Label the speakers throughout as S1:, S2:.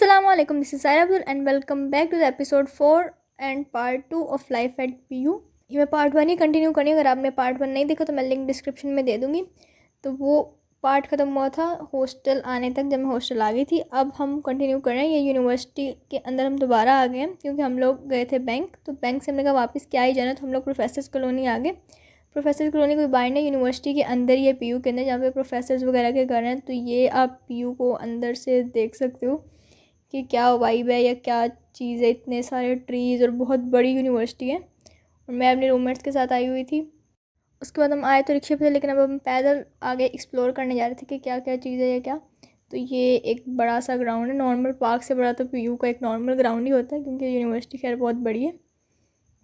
S1: Assalamu alaikum, this is Saira Abdul and welcome back to the episode 4 and part 2 of Life at PU। ये मैं part 1 ही continue करी। अगर आपने part 1 नहीं देखा तो मैं लिंक डिस्क्रिप्शन में दे दूँगी। तो वो पार्ट ख़त्म हुआ था हॉस्टल आने तक, जब मैं हॉस्टल आ गई थी। अब हम कंटिन्यू कर रहे हैं। ये यूनिवर्सिटी के अंदर हम दोबारा आ गए हैं क्योंकि हम लोग गए थे बैंक, तो बैंक से हमने कहा वापस क्या ही जाना, तो हम लोग प्रोफेसर्स कॉलोनी आ गए। प्रोफेसर कॉलोनी कोई बाहर नहीं, यूनिवर्सिटी के अंदर ही है PU के अंदर, जहाँ पे प्रोफेसर्स वगैरह के घर हैं। तो ये आप PU को अंदर से देख सकते हो कि क्या वाइब है या क्या चीज़ है। इतने सारे ट्रीज़ और बहुत बड़ी यूनिवर्सिटी है। और मैं अपने रूममेट्स के साथ आई हुई थी। उसके बाद हम आए तो रिक्शे पे थे, लेकिन अब हम पैदल आगे एक्सप्लोर करने जा रहे थे कि क्या क्या चीज़ है या क्या। तो ये एक बड़ा सा ग्राउंड है, नॉर्मल पार्क से बड़ा तो PU का एक नॉर्मल ग्राउंड ही होता है क्योंकि यूनिवर्सिटी खैर बहुत बड़ी है।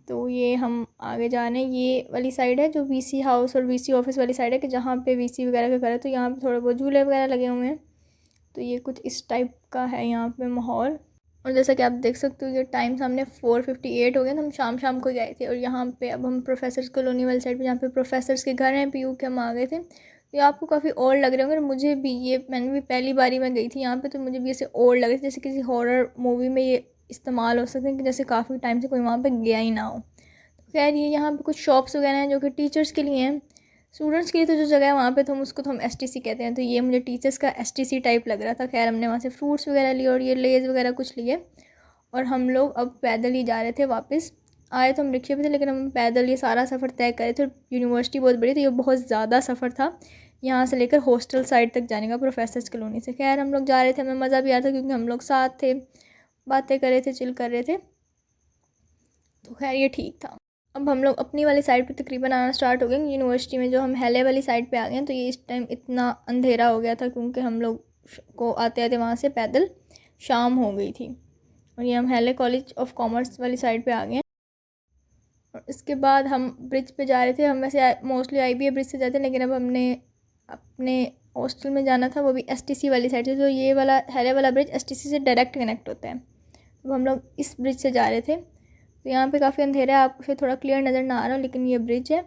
S1: तो ये हम आगे जा रहे हैं। ये वाली साइड है जो VC हाउस और VC ऑफिस वाली साइड है कि जहाँ पे VC वगैरह का घर है। तो यहाँ पे थोड़े बहुत झूले वगैरह लगे हुए हैं। तो ये कुछ इस टाइप का है यहाँ पे माहौल। और जैसा कि आप देख सकते हो ये टाइम सामने 4:58 हो गया, तो हम शाम को गए थे। और यहाँ पे अब हम प्रोफेसर्स कॉलोनी वाली साइड पे जहाँ पे प्रोफेसर्स के घर हैं PU के, हम आ गए थे। तो ये आपको काफ़ी और लग रहे होंगे। और मुझे भी ये, मैंने भी पहली बारी में गई थी यहाँ पे, तो मुझे भी ऐसे और लग रहे थे जैसे किसी हॉरर मूवी में ये इस्तेमाल हो सकते हैं कि जैसे काफ़ी टाइम से कोई वहाँ पर गया ही ना हो। तो खैर ये यहाँ पर कुछ शॉप्स वगैरह हैं जो कि टीचर्स के लिए हैं। स्टूडेंट्स के लिए तो जो जगह है वहाँ पे तो हम उसको तो हम STC कहते हैं। तो ये मुझे टीचर्स का STC टाइप लग रहा था। खैर हमने वहाँ से फ्रूट्स वगैरह लिए और ये लेज़ वगैरह कुछ लिए। और हम लोग अब पैदल ही जा रहे थे वापस। आए तो हम रिक्शे पे थे, लेकिन हम पैदल ये सारा सफ़र तय करे थे। यूनिवर्सिटी बहुत बड़ी थी, ये बहुत ज़्यादा सफ़र था यहाँ से लेकर हॉस्टल साइड तक जाने का प्रोफेसर्स कॉलोनी से। खैर हम लोग जा रहे थे, हमें मज़ा भी आ रहा था क्योंकि हम लोग साथ थे, बातें कर रहे थे, चिल कर रहे थे। तो खैर ये ठीक था। अब हम लोग अपनी वाली साइड पे तकरीबन आना स्टार्ट हो गए यूनिवर्सिटी में, जो हम हेले वाली साइड पे आ गए हैं। तो ये इस टाइम इतना अंधेरा हो गया था क्योंकि हम लोग को आते आते वहाँ से पैदल शाम हो गई थी। और ये हम हेले कॉलेज ऑफ कॉमर्स वाली साइड पे आ गए हैं। और इसके बाद हम ब्रिज पे जा रहे थे। हम वैसे मोस्टली IBA ब्रिज से जाते हैं, लेकिन अब हमने अपने हॉस्टल में जाना था, वो भी STC वाली साइड से। तो ये वाला हेले वाला ब्रिज STC से डायरेक्ट कनेक्ट होता है। तो हम लोग इस ब्रिज से जा रहे थे। तो यहाँ पे काफ़ी अंधेरा है, आपको थोड़ा क्लियर नज़र ना आ रहा, लेकिन ये ब्रिज है।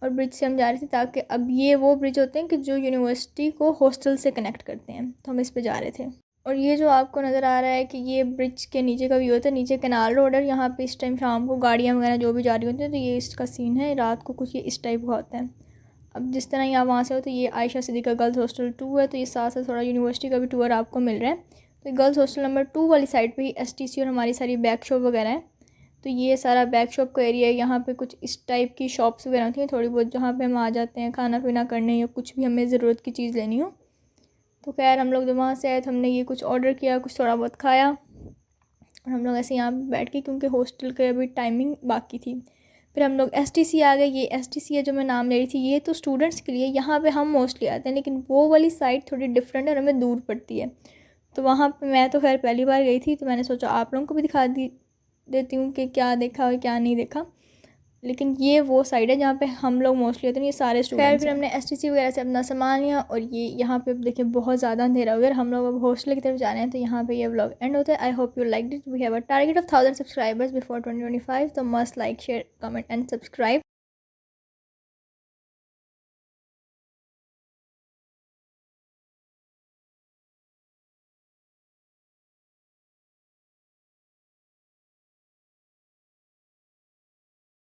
S1: और ब्रिज से हम जा रहे थे ताकि अब ये वो ब्रिज होते हैं कि जो यूनिवर्सिटी को हॉस्टल से कनेक्ट करते हैं। तो हम इस पे जा रहे थे। और ये जो आपको नज़र आ रहा है कि ये ब्रिज के नीचे का व्यू होता है, नीचे कैनाल रोड है। यहाँ पे इस टाइम शाम को गाड़ियाँ वगैरह जो भी जा रही होती हैं, तो ये इसका सीन है। रात को कुछ ये इस टाइप का होता है। अब जिस तरह यहाँ वहाँ से हो, तो ये आयशा सिद्दीक़ा गर्ल्स हॉस्टल 2 है। तो ये साथ साथ थोड़ा यूनिवर्सिटी का भी टूर आपको मिल रहा है। तो गर्ल्स हॉस्टल नंबर 2 वाली साइड पे ही STC और हमारी सारी बैग शॉप वगैरह है। तो ये सारा बैग शॉप का एरिया है। यहाँ पे कुछ इस टाइप की शॉप्स वगैरह होती हैं थोड़ी बहुत, जहाँ पे हम आ जाते हैं खाना पीना करने या कुछ भी हमें ज़रूरत की चीज़ लेनी हो। तो खैर हम लोग जब वहाँ से आए तो हमने ये कुछ ऑर्डर किया, कुछ थोड़ा बहुत खाया। और हम लोग ऐसे यहाँ पे बैठ के, क्योंकि हॉस्टल की अभी टाइमिंग बाकी थी। फिर हम लोग STC आ गए। ये STC है जो मैं नाम ले रही थी, ये तो स्टूडेंट्स के लिए, यहाँ पे हम मोस्टली आते हैं, लेकिन वो वाली साइड थोड़ी डिफरेंट है और हमें दूर पड़ती है। तो वहाँ पे मैं तो खैर पहली बार गई थी, तो मैंने सोचा आप लोगों को भी दिखा देती हूँ कि क्या देखा और क्या नहीं देखा। लेकिन ये वो साइड है जहाँ पे हम लोग मोस्टली होते हैं, ये सारे स्टूडेंट्स। फिर हमने STC वगैरह से अपना सामान लिया। और ये यहाँ पे देखिए बहुत ज़्यादा अंधेरा हो गया। हम लोग अब हॉस्टल की तरफ जा रहे हैं, तो यहाँ पे ये व्लॉग एंड होता है। I hope you like it. We have a target of 1000 subscribers before 2025। तो must like, share, comment and subscribe.